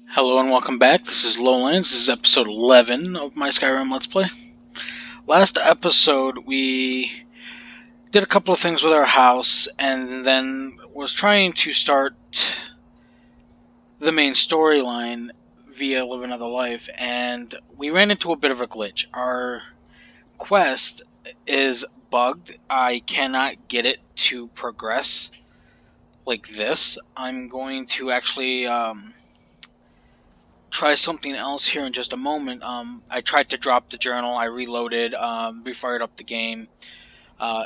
Hello and welcome back. This is Lowlands. This is episode 11 of my Skyrim Let's Play. Last episode, we did a couple of things with our house and then was trying to start the main storyline via Live Another Life, and we ran into a bit of a glitch. Our quest is bugged. I cannot get it to progress like this. I'm going to actually try something else here in just a moment. I tried to drop the journal, I reloaded, refired up the game.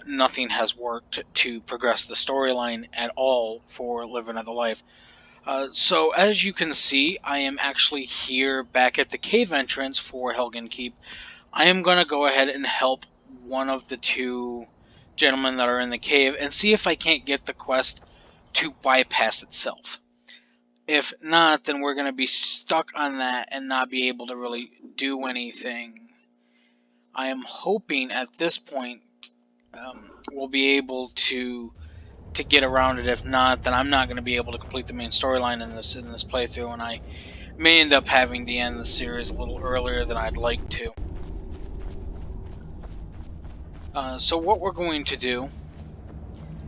Nothing has worked to progress the storyline at all for Live Another Life. So as you can see, I am actually here back at the cave entrance for Helgen Keep. I am going to go ahead and help one of the two gentlemen that are in the cave and see if I can't get the quest to bypass itself. If not, then we're going to be stuck on that and not be able to really do anything. I am hoping at this point we'll be able to get around it. If not, then I'm not going to be able to complete the main storyline in this playthrough, and I may end up having to end the series a little earlier than I'd like to. So what we're going to do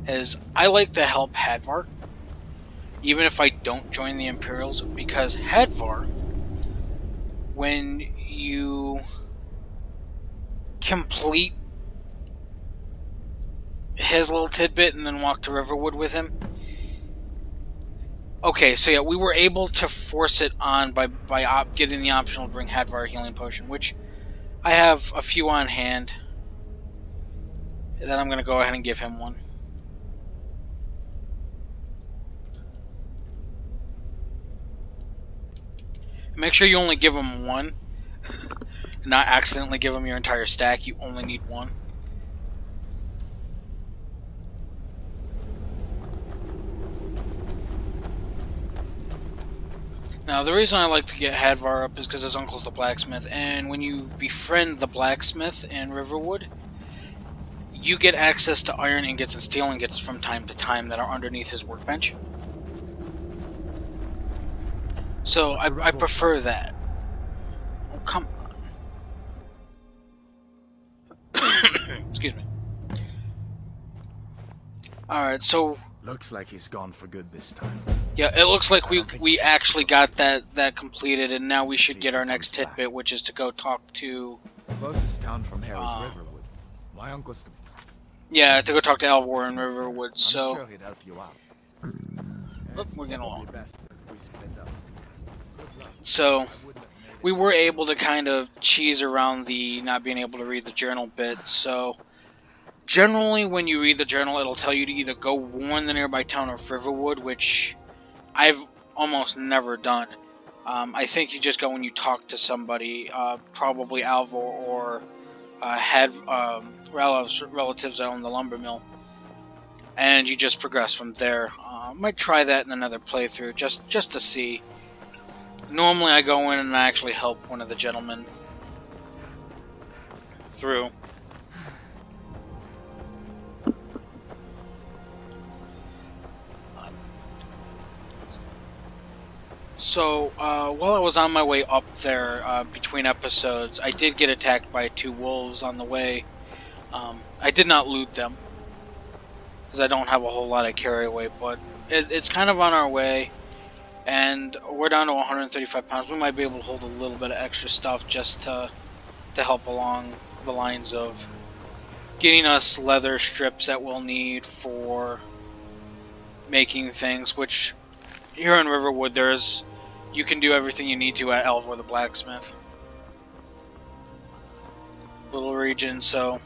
is I like to help Hadvar, even if I don't join the Imperials, because Hadvar, when you complete his little tidbit and then walk to Riverwood with him. Okay, so yeah, we were able to force it on by getting the optional bring Hadvar a healing potion, which I have a few on hand. Then I'm going to go ahead and give him one. Make sure you only give him one. Not accidentally give him your entire stack. You only need one. Now, the reason I like to get Hadvar up is because his uncle's the blacksmith, and when you befriend the blacksmith in Riverwood, you get access to iron ingots and steel ingots from time to time that are underneath his workbench. So I prefer that. Oh, come on. Excuse me. Alright, so looks like he's gone for good this time. Yeah, it looks like we actually got that completed, and now we should get our next tidbit, which is to go talk to the closest town from here is Riverwood. My uncle's yeah, to go talk to Alvor in Riverwood. So I'm sure he'd help you out. we're getting along. Best if we split up. So we were able to kind of cheese around the not being able to read the journal bit. So generally, when you read the journal, it'll tell you to either go warn the nearby town of Riverwood, which I've almost never done. I think you just go when you talk to somebody, probably Alvor or had relatives that own the lumber mill, and you just progress from there. Might try that in another playthrough, just to see. Normally I go in and I actually help one of the gentlemen through. So, while I was on my way up there, between episodes, I did get attacked by 2 wolves on the way. I did not loot them, because I don't have a whole lot of carry weight, but it's kind of on our way, and we're down to 135 pounds. We might be able to hold a little bit of extra stuff just to help along the lines of getting us leather strips that we'll need for making things, which here in Riverwood you can do everything you need to at Alvor the blacksmith. Little region, so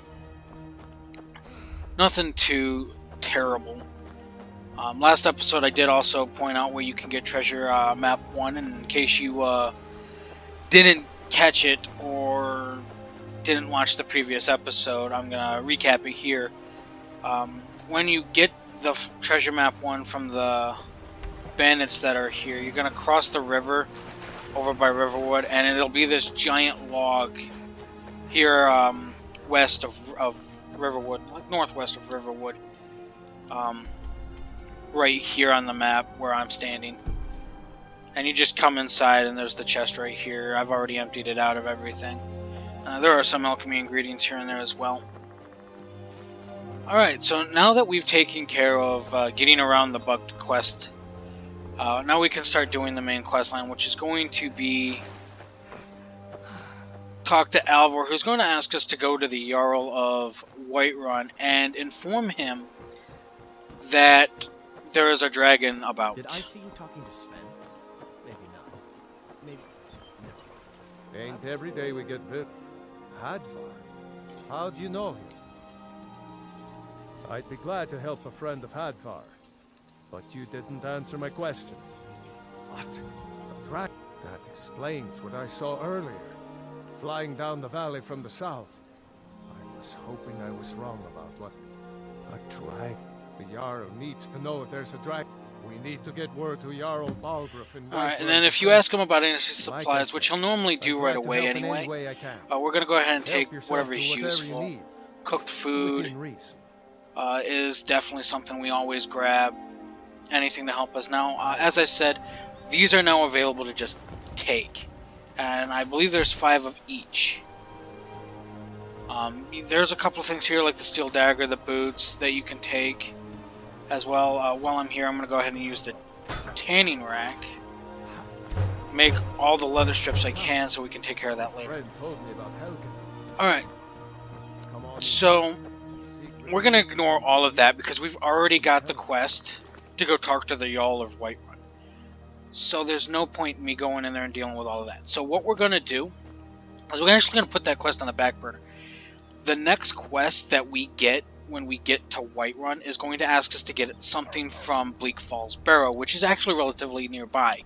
nothing too terrible. Last episode I did also point out where you can get treasure map 1, and in case you didn't catch it or didn't watch the previous episode, I'm gonna recap it here. When you get the treasure map 1 from the bandits that are here, you're gonna cross the river over by Riverwood, and it'll be this giant log here west of Riverwood, like northwest of Riverwood. right here on the map where I'm standing. And you just come inside and there's the chest right here. I've already emptied it out of everything. There are some alchemy ingredients here and there as well. Alright, so now that we've taken care of getting around the bugged quest, now we can start doing the main quest line, which is going to be talk to Alvor, who's going to ask us to go to the Jarl of Whiterun and inform him that there is a dragon about. Did I see you talking to Sven? Maybe not. Maybe. Never. Ain't every day we get this. Hadvar? How do you know him? I'd be glad to help a friend of Hadvar, but you didn't answer my question. What? The dragon? That explains what I saw earlier, flying down the valley from the south. I was hoping I was wrong about what a dragon. The Jarl needs to know if there's a dragon. We need to get word to Jarl Balgruuf in Alright, and then if you ask him about any supplies, which he'll normally do right away anyway, we're going to go ahead and take whatever is useful. Cooked food is definitely something we always grab. Anything to help us. Now, as I said, these are now available to just take. And I believe there's 5 of each. There's a couple of things here like the steel dagger, the boots that you can take as well. While I'm here, I'm going to go ahead and use the tanning rack. Make all the leather strips I can so we can take care of that later. Alright. So, we're going to ignore all of that because we've already got the quest to go talk to the Jarl of Whiterun. So there's no point in me going in there and dealing with all of that. So what we're going to do is we're actually going to put that quest on the back burner. The next quest that we get when we get to Whiterun is going to ask us to get something from Bleak Falls Barrow, which is actually relatively nearby.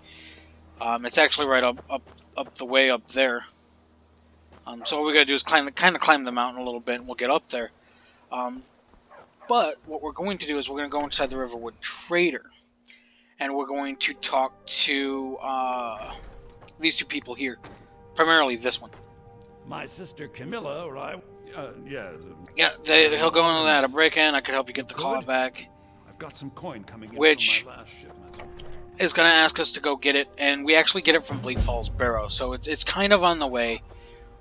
It's actually right up the way up there. So what we got to do is kind of climb the mountain a little bit, and we'll get up there. But what we're going to do is we're going to go inside the Riverwood Trader, and we're going to talk to these 2 people here, primarily this one. My sister Camilla, or I, yeah. Yeah, he'll go into that. A break-in. I could help you get the call back. I've got some coin coming in which from my last shipment. Is going to ask us to go get it, and we actually get it from Bleak Falls Barrow, so it's kind of on the way,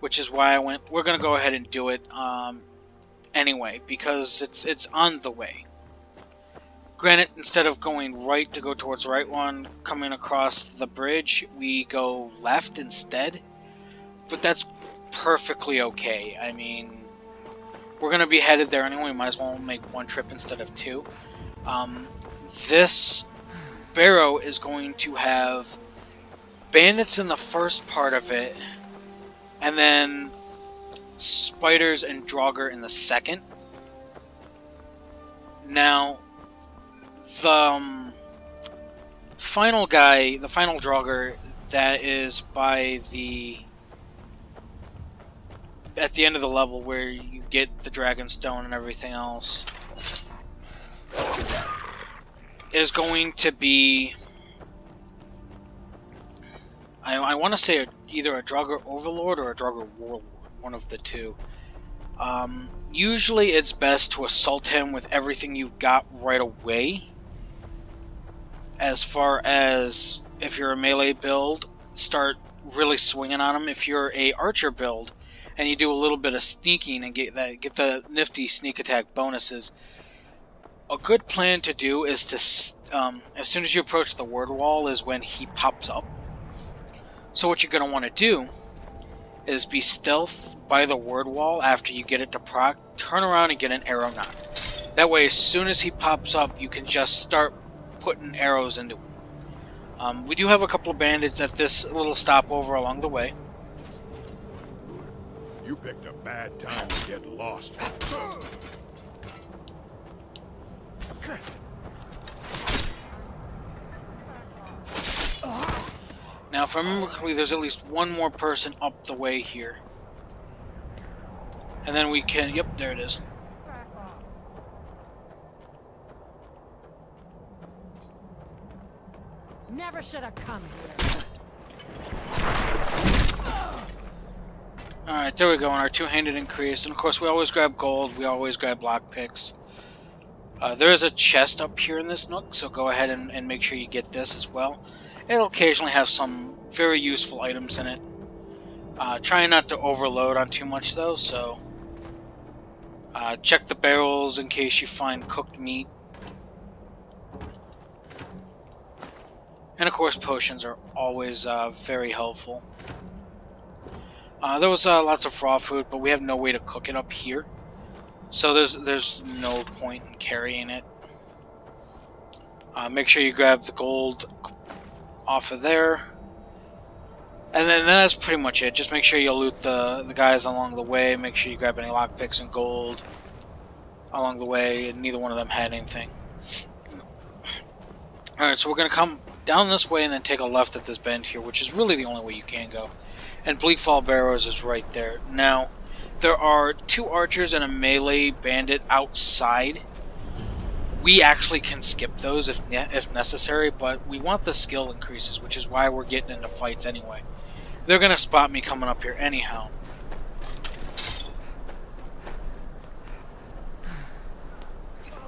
which is why we're going to go ahead and do it anyway, because it's on the way. Granted, instead of going right to go towards the right one, coming across the bridge, we go left instead, but that's perfectly okay. I mean, we're going to be headed there anyway, might as well make 1 trip instead of 2. This barrow is going to have bandits in the first part of it, and then spiders and Draugr in the second. Now, the final guy, the final Draugr, that is by at the end of the level where you get the dragon stone and everything else, is going to be, I want to say either a Draugr Overlord or a Draugr Warlord, one of the 2. Usually it's best to assault him with everything you've got right away. As far as if you're a melee build, start really swinging on him. If you're a archer build and you do a little bit of sneaking and get the nifty sneak attack bonuses, a good plan to do is to as soon as you approach the word wall is when he pops up. So what you're going to want to do is be stealth by the word wall after you get it to proc, turn around and get an arrow knot. That way, as soon as he pops up, you can just start putting arrows into him. We do have a couple of bandits at this little stopover along the way. You picked a bad time to get lost. Now, if I remember correctly, there's at least 1 more person up the way here. And then we can... Yep, there it is. Never should have come here. Alright, there we go, and our 2-handed increased. And of course, we always grab gold, we always grab lockpicks. There is a chest up here in this nook, so go ahead and make sure you get this as well. It'll occasionally have some very useful items in it. Try not to overload on too much though, so check the barrels in case you find cooked meat. And of course potions are always very helpful. There was lots of raw food, but we have no way to cook it up here. So there's no point in carrying it. Make sure you grab the gold off of there. And then that's pretty much it. Just make sure you loot the guys along the way. Make sure you grab any lockpicks and gold along the way. And neither one of them had anything. Alright, so we're going to come down this way and then take a left at this bend here, which is really the only way you can go. And Bleakfall Barrows is right there. Now, there are 2 archers and a melee bandit outside. We actually can skip those if necessary, but we want the skill increases, which is why we're getting into fights anyway. They're going to spot me coming up here anyhow.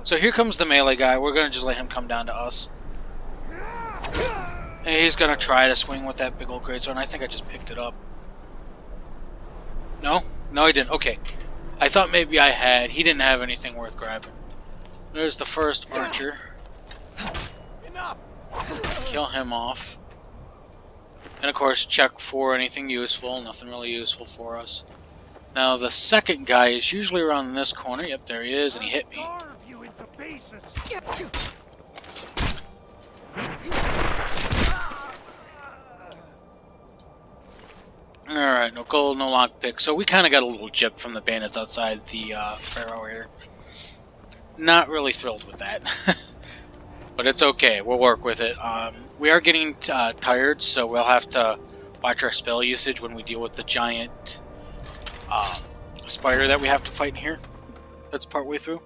So here comes the melee guy. We're going to just let him come down to us. And he's going to try to swing with that big old greatsword, and I think I just picked it up. No? No, I didn't. Okay. I thought maybe I had. He didn't have anything worth grabbing. There's the first archer. Kill him off. And of course, check for anything useful. Nothing really useful for us. Now, the second guy is usually around this corner. Yep, there he is, and he hit me. Alright, no gold, no lockpick. So we kind of got a little gypped from the bandits outside the barrow here. Not really thrilled with that. But it's okay, we'll work with it. We are getting tired, so we'll have to watch our spell usage when we deal with the giant spider that we have to fight in here. That's partway through.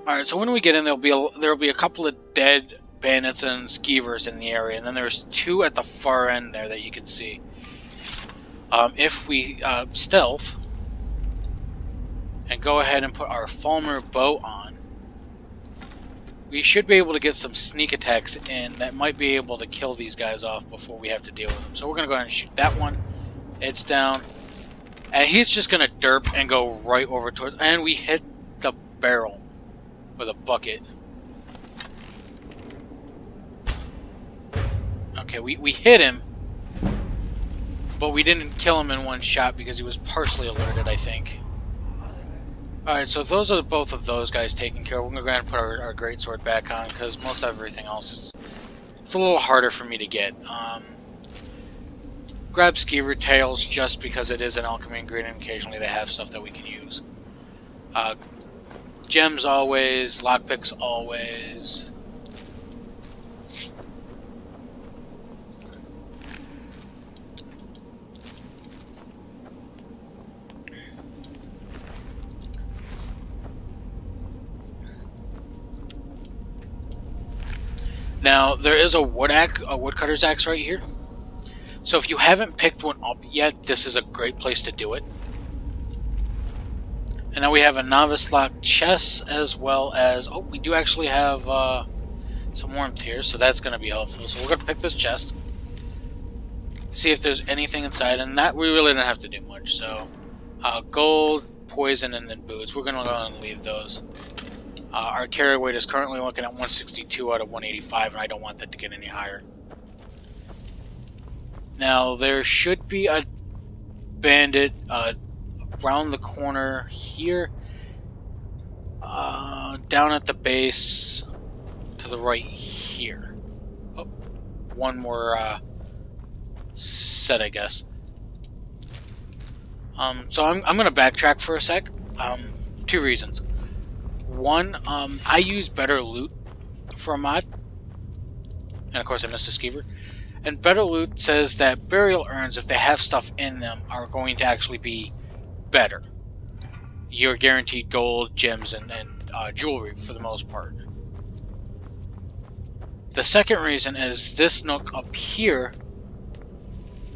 Alright, so when we get in, there'll be a couple of dead bandits and skeevers in the area, and then there's 2 at the far end there that you can see. If we stealth and go ahead and put our Falmer bow on, we should be able to get some sneak attacks in that might be able to kill these guys off before we have to deal with them. So we're going to go ahead and shoot that one. It's down. And he's just going to derp and go right over towards... And we hit the barrel with a bucket. Okay, we hit him, but we didn't kill him in one shot because he was partially alerted, I think. Alright, so those are both of those guys taken care of. We're going to go ahead and put our greatsword back on because most everything else, it's a little harder for me to get. Grab skeever tails just because it is an alchemy ingredient. Occasionally they have stuff that we can use. Gems always, lockpicks always. Now, there is a woodcutter's axe right here. So if you haven't picked one up yet, this is a great place to do it. And now we have a novice lock chest as well as... Oh, we do actually have some warmth here, so that's going to be helpful. So we're going to pick this chest. See if there's anything inside, and that we really don't have to do much. So, gold, poison, and then boots. We're going to go and leave those. Our carry weight is currently looking at 162 out of 185, and I don't want that to get any higher. Now, there should be a bandit around the corner here, down at the base to the right here. Oh, one more set, I guess. So I'm going to backtrack for a sec. 2 reasons. One, I use better loot for a mod, and of course I missed a skeever. And better loot says that burial urns, if they have stuff in them, are going to actually be better. You're guaranteed gold, gems, and jewelry for the most part. The second reason is this nook up here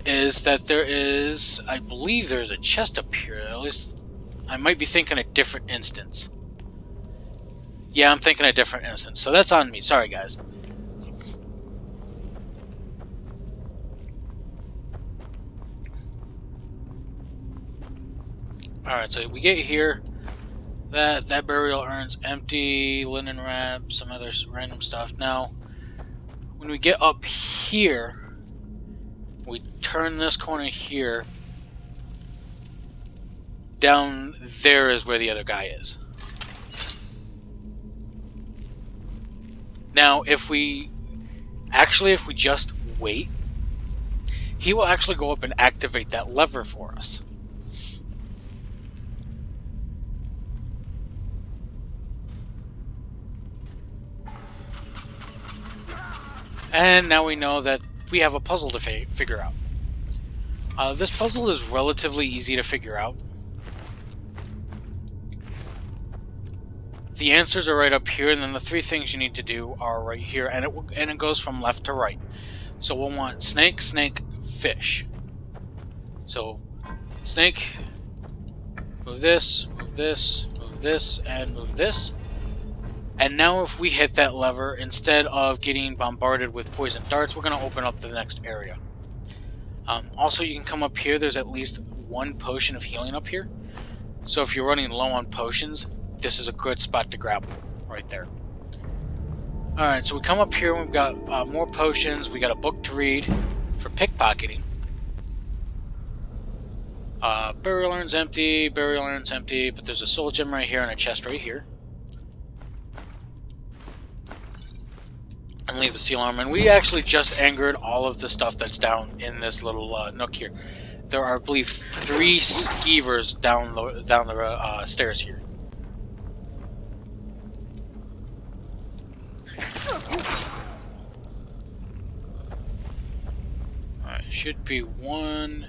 is that there is, I believe there's a chest up here. At least I might be thinking a different instance. Yeah, I'm thinking a different instance. So that's on me. Sorry, guys. Alright, so we get here. That burial urn's empty, linen wrap, some other random stuff. Now, when we get up here, we turn this corner here. Down there is where the other guy is. Now, if we just wait, he will actually go up and activate that lever for us. And now we know that we have a puzzle to figure out. This puzzle is relatively easy to figure out. The answers are right up here, and then the three things you need to do are right here, and it goes from left to right. So we'll want snake, snake, fish. So snake, move this, move this, move this, and move this. And now if we hit that lever, instead of getting bombarded with poison darts, we're going to open up the next area. Also, you can come up here. There's at least one potion of healing up here. So if you're running low on potions, this is a good spot to grab them, right there. Alright, so we come up here and we've got more potions. We got a book to read for pickpocketing. Burial urn's empty, but there's a soul gem right here and a chest right here. And leave the seal arm. And we actually just angered all of the stuff that's down in this little nook here. There are, I believe, 3 skeevers down the stairs here. Alright, should be one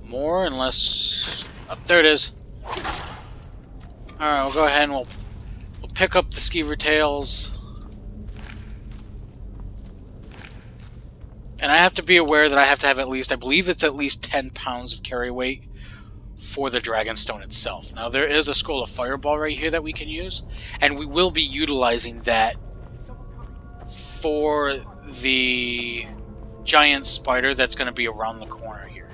more, unless... Oh, there it is. Alright, we'll go ahead and we'll pick up the skeever tails. And I have to be aware that I have to have at least, I believe it's at least 10 pounds of carry weight for the Dragonstone itself. Now there is a Scroll of Fireball right here that we can use, and we will be utilizing that for the giant spider that's going to be around the corner here.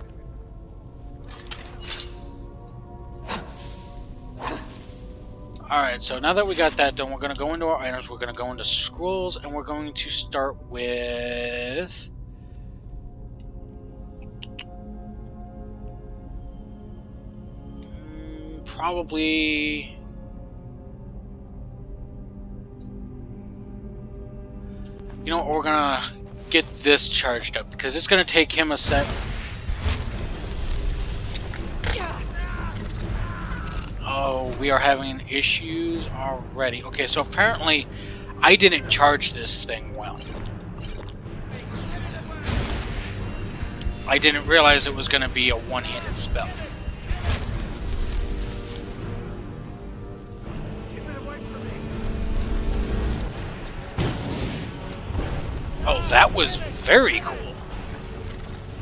Alright, so now that we got that done, we're going to go into our items, we're going to go into scrolls, and we're going to start with... probably... You know what, we're gonna get this charged up, because it's gonna take him a sec. Oh, we are having issues already. Okay, so apparently I didn't charge this thing well. I didn't realize it was gonna be a one-handed spell. Oh, that was very cool.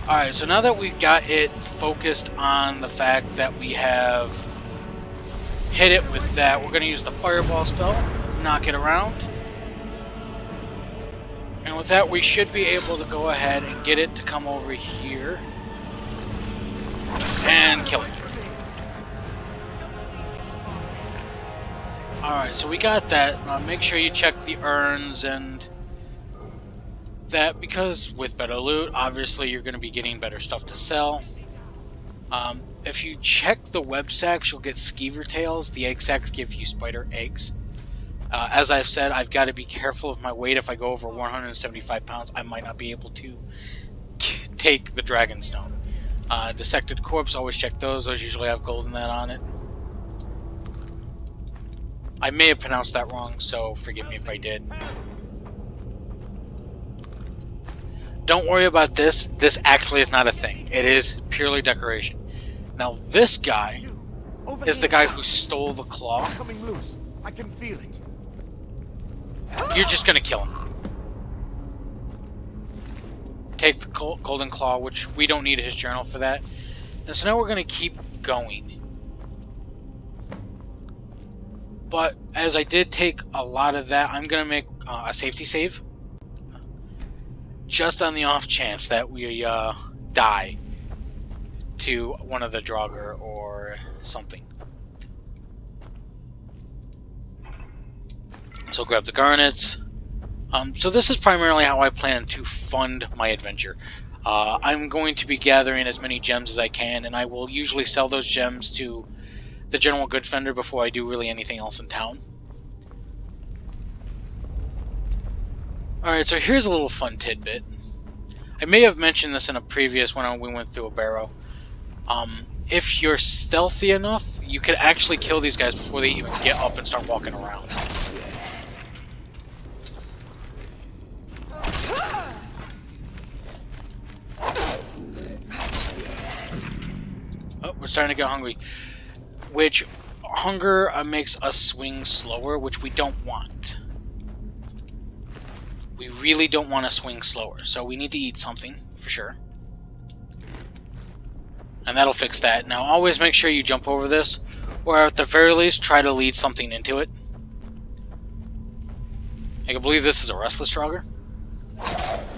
Alright, so now that we've got it focused on the fact that we have hit it with that, we're going to use the fireball spell, knock it around. And with that, we should be able to go ahead and get it to come over here and kill it. Alright, so we got that. Make sure you check the urns and that, because with better loot, obviously you're going to be getting better stuff to sell. If you check the web sacks, you'll get skeever tails. The egg sacks give you spider eggs. As I've said, I've got to be careful of my weight. If I go over 175 pounds, I might not be able to take the Dragonstone. Dissected corpse, always check those. Those usually have gold in that on it. I may have pronounced that wrong, so forgive me if I did. Don't worry about this. This actually is not a thing. It is purely decoration. Now this guy is the guy who stole the claw. It's coming loose. I can feel it. You're just gonna kill him. Take the golden claw, which we don't need his journal for that. And so now we're gonna keep going. But as I did take a lot of that, I'm going to make a safety save. Just on the off chance that we die to one of the Draugr or something. So grab the garnets. So this is primarily how I plan to fund my adventure. I'm going to be gathering as many gems as I can, and I will usually sell those gems to the general goods vendor before I do really anything else in town. Alright, so here's a little fun tidbit. I may have mentioned this in a previous when we went through a barrow. If you're stealthy enough, you can actually kill these guys before they even get up and start walking around. Oh, we're starting to get hungry. Which, hunger makes us swing slower, which we don't want. We really don't want to swing slower, so we need to eat something, for sure. And that'll fix that. Now, always make sure you jump over this, or at the very least, try to lead something into it. I can believe this is a restless Draugr.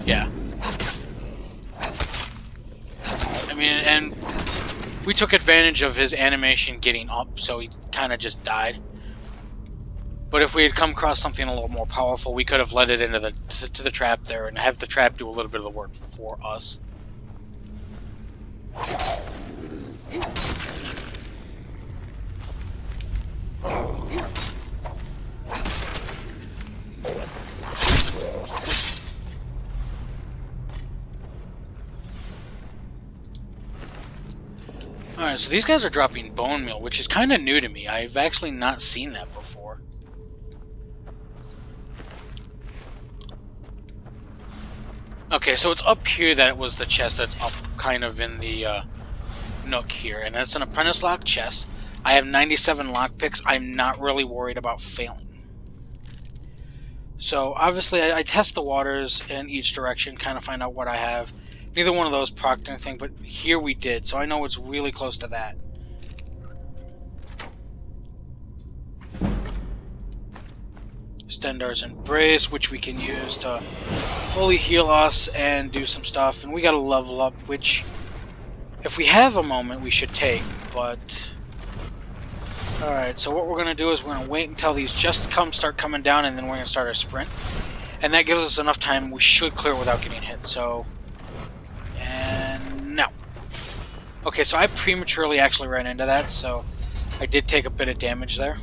Yeah. I mean, and we took advantage of his animation getting up, so he kind of just died. But if we had come across something a little more powerful, we could have led it into the trap there and have the trap do a little bit of the work for us. Alright, so these guys are dropping bone meal, which is kind of new to me. I've actually not seen that before. Okay, so it's up here that it was the chest that's up kind of in the nook here. And it's an apprentice lock chest. I have 97 lockpicks. I'm not really worried about failing. So obviously I test the waters in each direction, kind of find out what I have. Neither one of those procced anything, but here we did, so I know it's really close to that. Stendar's Embrace, which we can use to fully heal us and do some stuff. And we gotta level up, which, if we have a moment, we should take, but... Alright, so what we're gonna do is we're gonna wait until these just start coming down, and then we're gonna start our sprint. And that gives us enough time, we should clear without getting hit, so... And no. Okay, so I prematurely actually ran into that, so I did take a bit of damage there.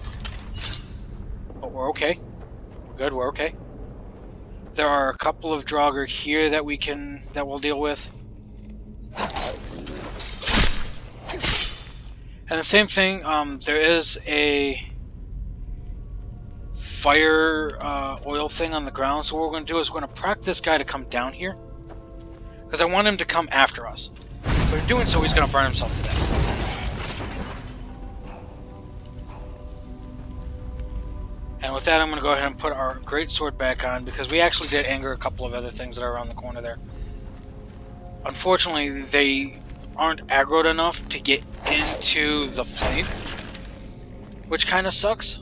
But we're okay. We're good, we're okay. There are a couple of Draugr here that we'll deal with. And the same thing, there is a fire oil thing on the ground, so what we're going to do is we're going to proc this guy to come down here. Because I want him to come after us. But in doing so, he's going to burn himself to death. And with that, I'm going to go ahead and put our great sword back on, because we actually did anger a couple of other things that are around the corner there. Unfortunately, they aren't aggroed enough to get into the flame, which kind of sucks,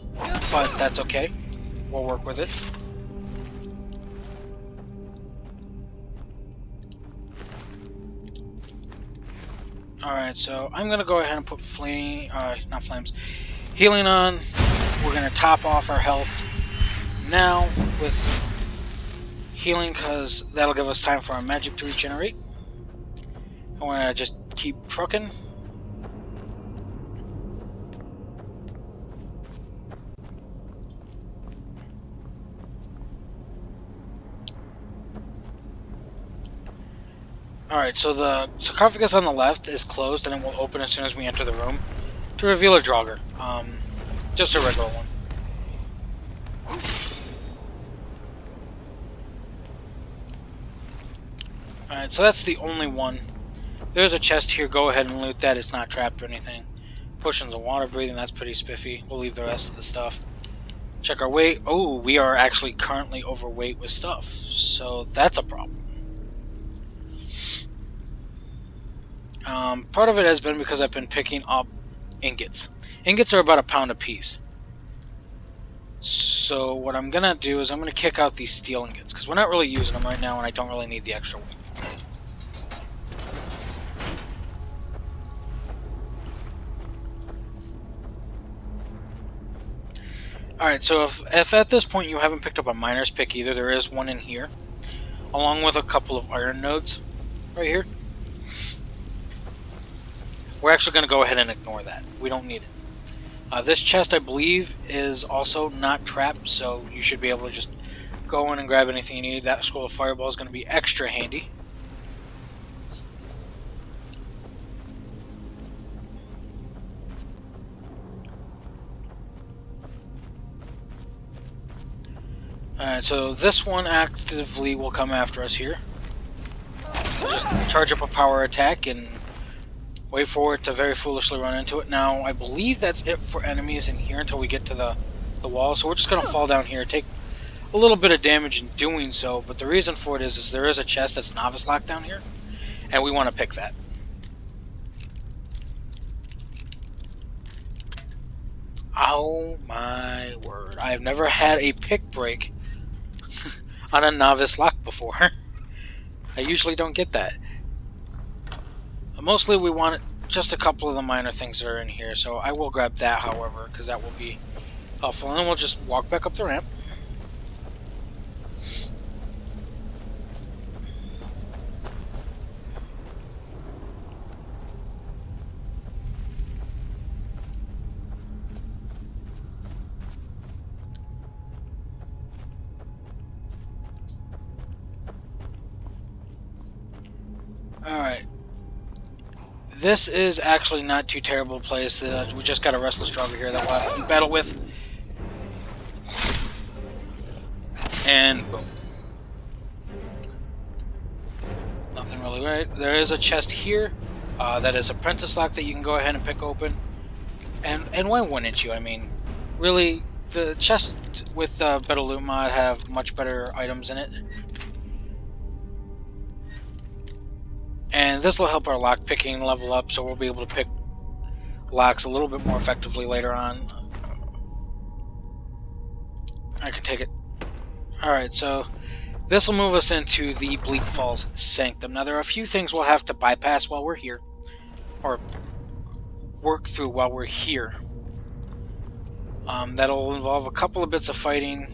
but that's okay. We'll work with it. Alright, so I'm going to go ahead and put healing on. We're going to top off our health now with healing, because that'll give us time for our magic to regenerate. And we're going to just keep trucking. Alright, so the sarcophagus on the left is closed, and it will open as soon as we enter the room to reveal a Draugr. Just a regular one. Alright, so that's the only one. There's a chest here, go ahead and loot that, it's not trapped or anything. Potions of water breathing, that's pretty spiffy. We'll leave the rest of the stuff. Check our weight. Oh, we are actually currently overweight with stuff, so that's a problem. Part of it has been because I've been picking up ingots. Ingots are about £1 a piece. So what I'm gonna do is I'm gonna kick out these steel ingots because we're not really using them right now, and I don't really need the extra weight. Alright, so if at this point you haven't picked up a miner's pick either, there is one in here, along with a couple of iron nodes right here. We're actually going to go ahead and ignore that. We don't need it. This chest, I believe, is also not trapped, so you should be able to just go in and grab anything you need. That scroll of fireball is going to be extra handy. Alright, so this one actively will come after us here. We'll just charge up a power attack and wait for it to very foolishly run into it. Now, I believe that's it for enemies in here until we get to the wall, so we're just going to fall down here, take a little bit of damage in doing so, but the reason for it is there is a chest that's novice locked down here, and we want to pick that. Oh my word, I have never had a pick break on a novice lock before. I usually don't get that. Mostly we want just a couple of the minor things that are in here, so I will grab that, however, because that will be helpful. And then we'll just walk back up the ramp. Alright. This is actually not too terrible a place. We just got a restless drugger here that we'll have to battle with. And boom. Nothing really right. There is a chest here that is apprentice lock that you can go ahead and pick open. And why wouldn't you? I mean, really, the chests with Better Loot Mod have much better items in it. And this will help our lock picking level up, so we'll be able to pick locks a little bit more effectively later on. I can take it. Alright, so this will move us into the Bleak Falls Sanctum. Now there are a few things we'll have to bypass while we're here, or work through while we're here. That'll involve a couple of bits of fighting,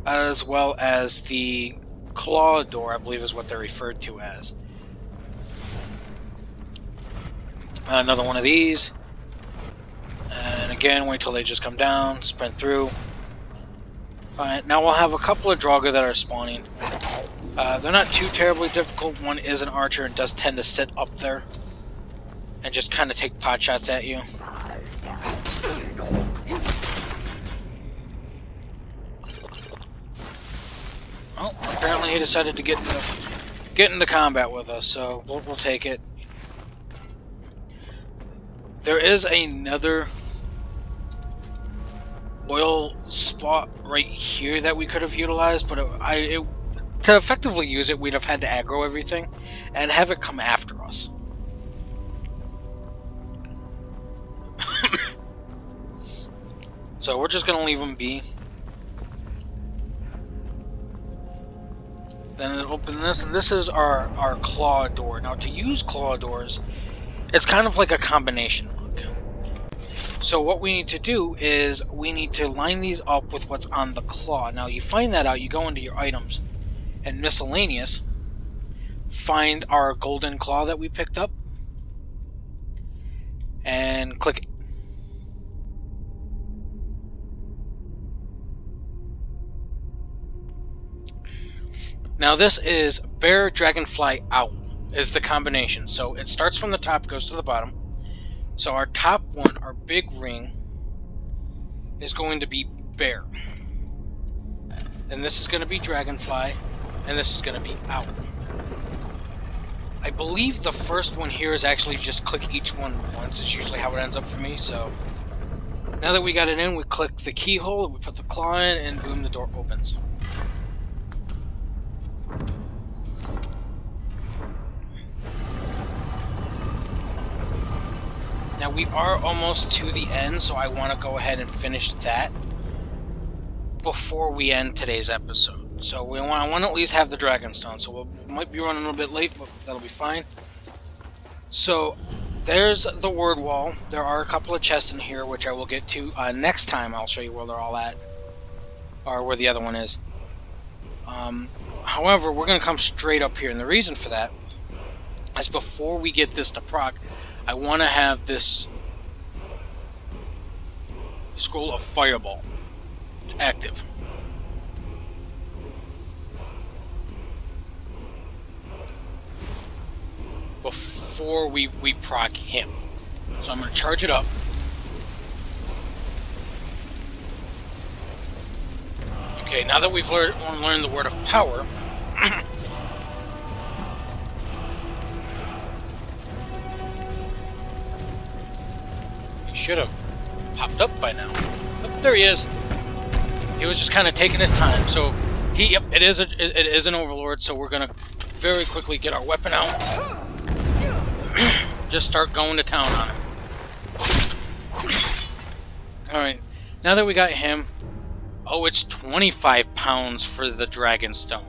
as well as the claw door, I believe is what they're referred to as. Another one of these. And again, wait till they just come down, sprint through. Fine. Now we'll have a couple of Draugr that are spawning. They're not too terribly difficult. One is an archer and does tend to sit up there and just kind of take pot shots at you. Oh, apparently he decided to get into combat with us, so we'll take it. There is another oil spot right here that we could have utilized, but to effectively use it, we'd have had to aggro everything and have it come after us. So we're just gonna leave them be. Then open this, and this is our claw door. Now to use claw doors, it's kind of like a combination look. So what we need to do is we need to line these up with what's on the claw. Now you find that out, you go into your items and miscellaneous, find our golden claw that we picked up, and click it. Now this is Bear, Dragonfly, Owl is the combination. So it starts from the top, goes to the bottom. So our top one, our big ring, is going to be Bear. And this is going to be Dragonfly, and this is going to be Owl. I believe the first one here is actually just click each one once. It's usually how it ends up for me. So now that we got it in, we click the keyhole, we put the claw in, and boom, the door opens. Now we are almost to the end, so I want to go ahead and finish that. before we end today's episode. So I want to at least have the Dragonstone. So we might be running a little bit late, but that'll be fine. So there's the word wall. There are a couple of chests in here, which I will get to next time. I'll show you where they're all at, or where the other one is. However, we're going to come straight up here, and the reason for that is before we get this to proc, I want to have this Scroll of Fireball active. Before we proc him. So I'm going to charge it up. Okay, now that we've learned the word of power, he should have popped up by now. Oh, there he is. He was just kind of taking his time. So yep, it is an overlord. So we're gonna very quickly get our weapon out. Just start going to town on him. All right, now that we got him. Oh, it's 25 pounds for the Dragonstone.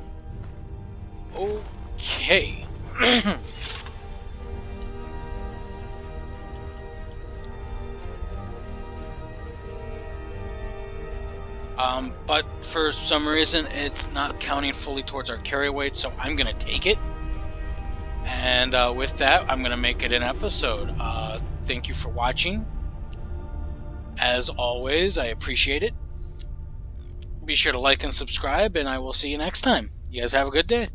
Okay. But for some reason, it's not counting fully towards our carry weight, so I'm going to take it. And with that, I'm going to make it an episode. Thank you for watching. As always, I appreciate it. Be sure to like and subscribe, and I will see you next time. You guys have a good day.